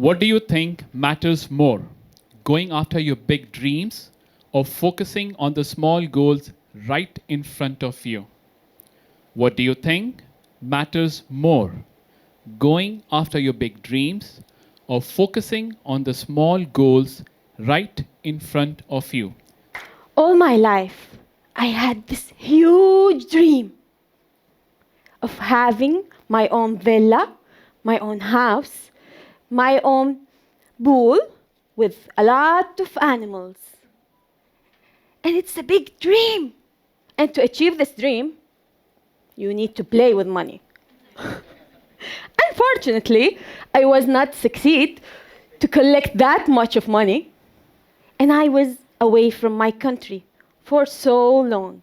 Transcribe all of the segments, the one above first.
What do you think matters more, going after your big dreams or focusing on the small goals right in front of you? What do you think matters more, going after your big dreams or focusing on the small goals right in front of you? All my life, I had this huge dream of having my own villa, my own house, my own pool with a lot of animals. And it's a big dream. And to achieve this dream, you need to play with money. Unfortunately, I was not succeed to collect that much of money, and I was away from my country for so long,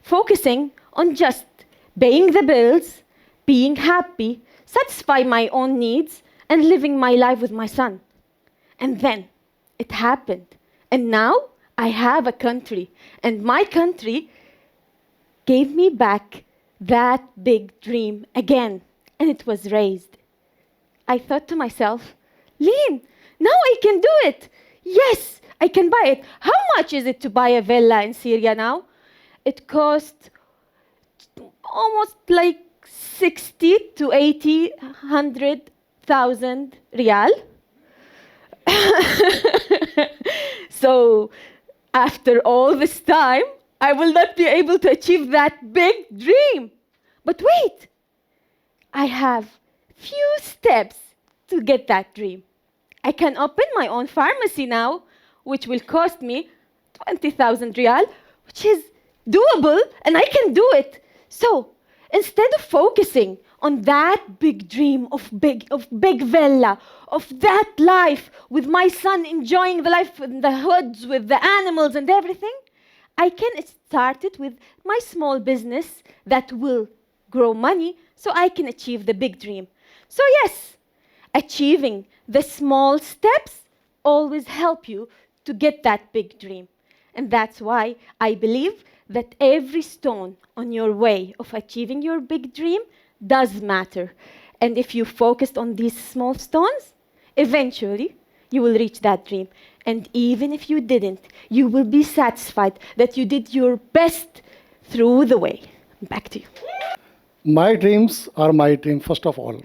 focusing on just paying the bills, being happy, satisfy my own needs, and living my life with my son. And then it happened. And now I have a country, and my country gave me back that big dream again, and it was raised. I thought to myself, Lean, now I can do it. Yes, I can buy it. How much is it to buy a villa in Syria now? It costs almost like 60 to 80, 100,000 riyal. So after all this time, I will not be able to achieve that big dream. But wait, I have few steps to get that dream. I can open my own pharmacy now, which will cost me 20,000 riyal, which is doable, and I can do it. So instead of focusing on that big dream of big villa, of that life with my son enjoying the life in the hoods with the animals and everything, I can start it with my small business that will grow money so I can achieve the big dream. So yes, achieving the small steps always help you to get that big dream. And that's why I believe that every stone on your way of achieving your big dream does matter. And if you focused on these small stones, eventually you will reach that dream. And even if you didn't, you will be satisfied that you did your best through the way. Back to you. My dreams are my dream, first of all.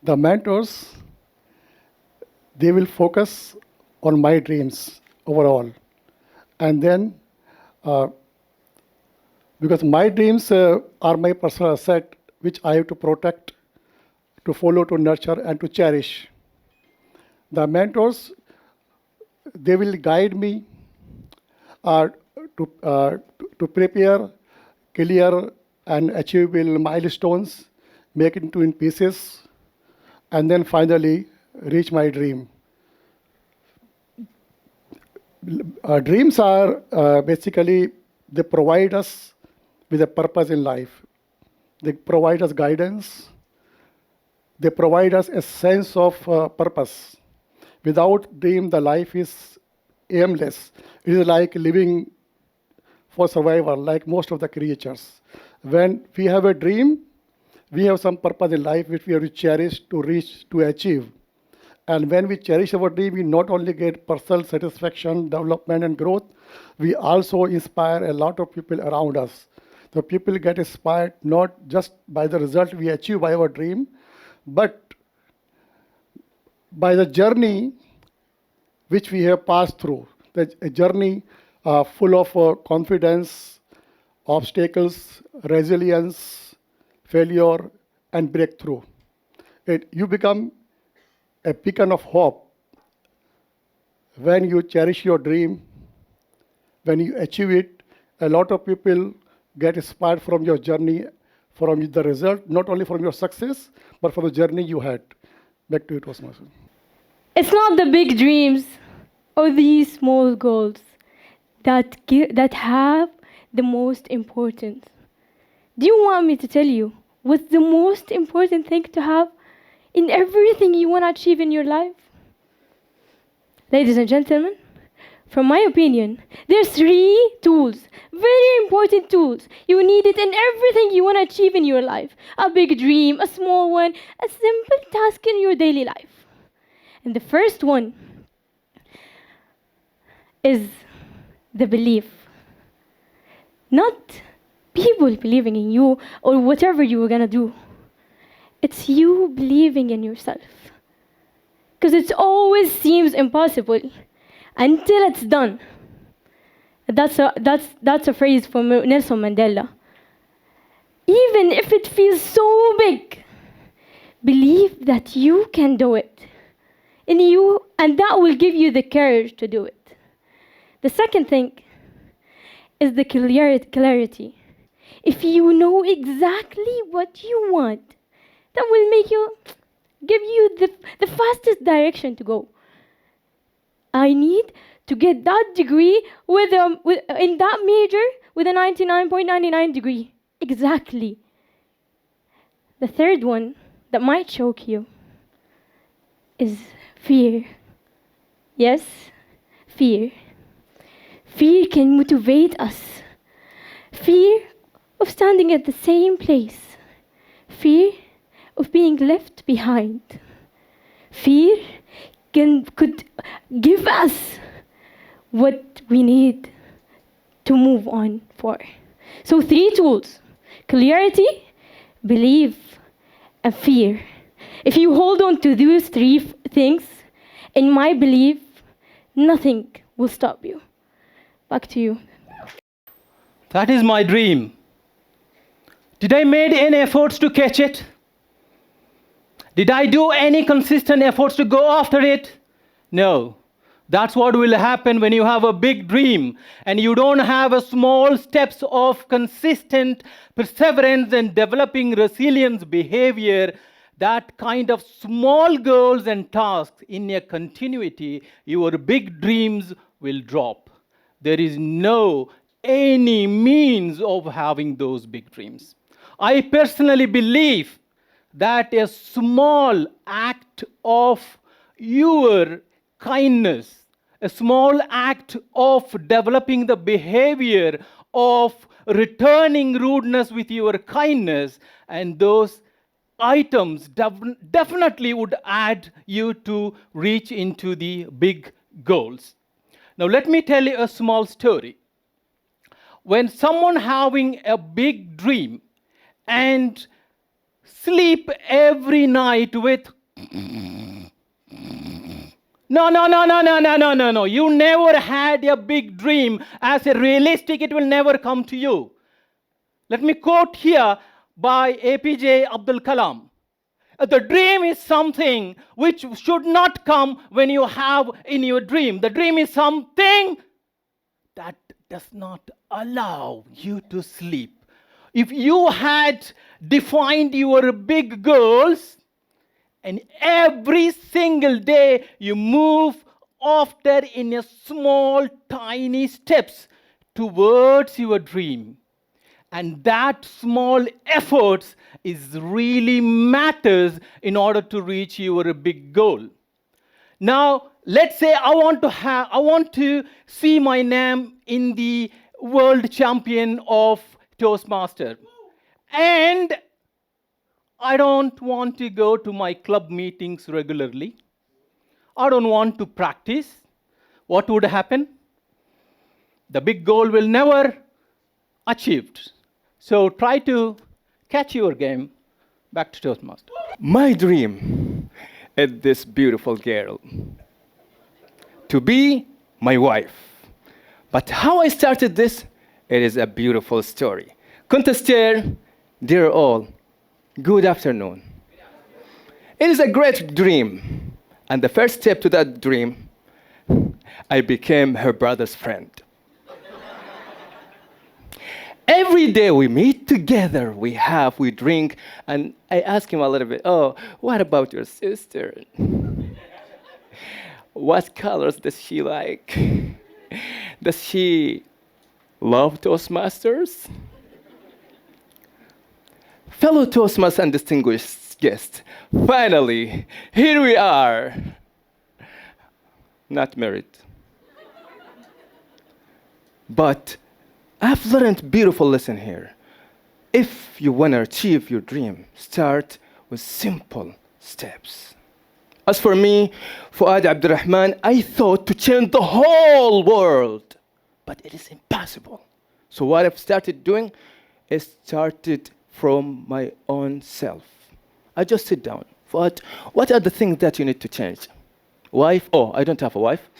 The mentors, they will focus on my dreams overall. And then, because my dreams are my personal asset, which I have to protect, to follow, to nurture, and to cherish. The mentors, they will guide me to prepare clear and achievable milestones, make it into in pieces, and then finally reach my dream. Dreams are basically, they provide us with a purpose in life. They provide us guidance. They provide us a sense of purpose. Without dream, the life is aimless. It is like living for survival, like most of the creatures. When we have a dream, we have some purpose in life which we have to cherish, to reach, to achieve. And when we cherish our dream, we not only get personal satisfaction, development, and growth, we also inspire a lot of people around us. The people get inspired not just by the result we achieve by our dream, but by the journey which we have passed through. A journey full of confidence, obstacles, resilience, failure, and breakthrough. You become a beacon of hope when you cherish your dream, when you achieve it. A lot of people get inspired from your journey, from the result, not only from your success, but from the journey you had. Back to you, Toastmaster. It's not the big dreams or these small goals that have the most importance. Do you want me to tell you what's the most important thing to have in everything you want to achieve in your life? Ladies and gentlemen, from my opinion, there's 3 tools, very important tools. You need it in everything you want to achieve in your life. A big dream, a small one, a simple task in your daily life. And the first one is the belief. Not people believing in you or whatever you were going to do. It's you believing in yourself. Because it always seems impossible until it's done. That's a phrase from Nelson Mandela. Even if it feels so big, believe that you can do it. And that will give you the courage to do it. The second thing is the clarity. If you know exactly what you want, that will give you the fastest direction to go. I need to get that degree in that major with a 99.99 degree. Exactly. The third one that might choke you is fear. Yes, fear. Fear can motivate us. Fear of standing at the same place. Fear of being left behind. Fear could give us what we need to move on for. So 3 tools: clarity, belief, and fear. If you hold on to those 3 things, in my belief, nothing will stop you. Back to you. That is my dream. Did I make any efforts to catch it? Did I do any consistent efforts to go after it? No. That's what will happen when you have a big dream and you don't have a small steps of consistent perseverance and developing resilience behavior. That kind of small goals and tasks in a continuity, your big dreams will drop. There is no any means of having those big dreams. I personally believe that a small act of your kindness, a small act of developing the behavior of returning rudeness with your kindness, and those items definitely would add you to reach into the big goals. Now let me tell you a small story. When someone having a big dream and sleep every night with no. You never had a big dream. As a realistic, it will never come to you. Let me quote here by APJ Abdul Kalam. The dream is something which should not come when you have in your dream. The dream is something that does not allow you to sleep. If you had defined your big goals, and every single day you move after in a small, tiny steps towards your dream, and that small efforts is really matters in order to reach your big goal. Now, let's say I want to see my name in the world champion of Toastmaster. And I don't want to go to my club meetings regularly. I don't want to practice. What would happen? The big goal will never achieved. So try to catch your game. Back to Toastmaster. My dream is this beautiful girl to be my wife. But how I started this, it is a beautiful story. Contestant, dear all, good afternoon. It is a great dream. And the first step to that dream, I became her brother's friend. Every day we meet together, we drink, and I ask him a little bit, oh, what about your sister? What colors does she like? Does she love Toastmasters? Fellow Toastmasters and distinguished guests, finally, here we are. Not married. But I've learned a beautiful lesson here. If you want to achieve your dream, start with simple steps. As for me, Fuad Abdurrahman, I thought to change the whole world, but it is impossible. So what I've started doing is started from my own self. I just sit down. What are the things that you need to change? Wife? Oh, I don't have a wife.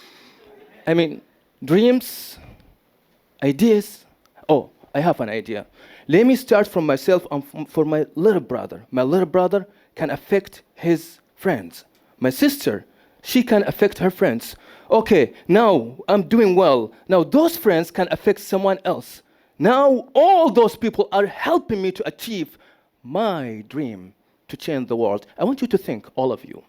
I mean, dreams, ideas. Oh, I have an idea. Let me start from myself and for my little brother. My little brother can affect his friends. My sister, she can affect her friends. Okay, now I'm doing well. Now those friends can affect someone else. Now all those people are helping me to achieve my dream to change the world. I want you to think, all of you,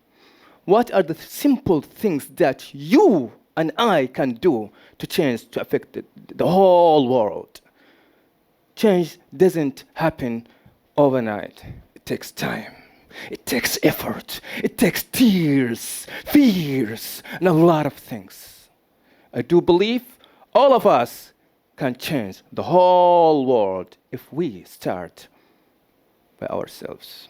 what are the simple things that you and I can do to change, to affect the whole world? Change doesn't happen overnight. It takes time. It takes effort. It takes tears, fears, and a lot of things. I do believe all of us can change the whole world if we start by ourselves.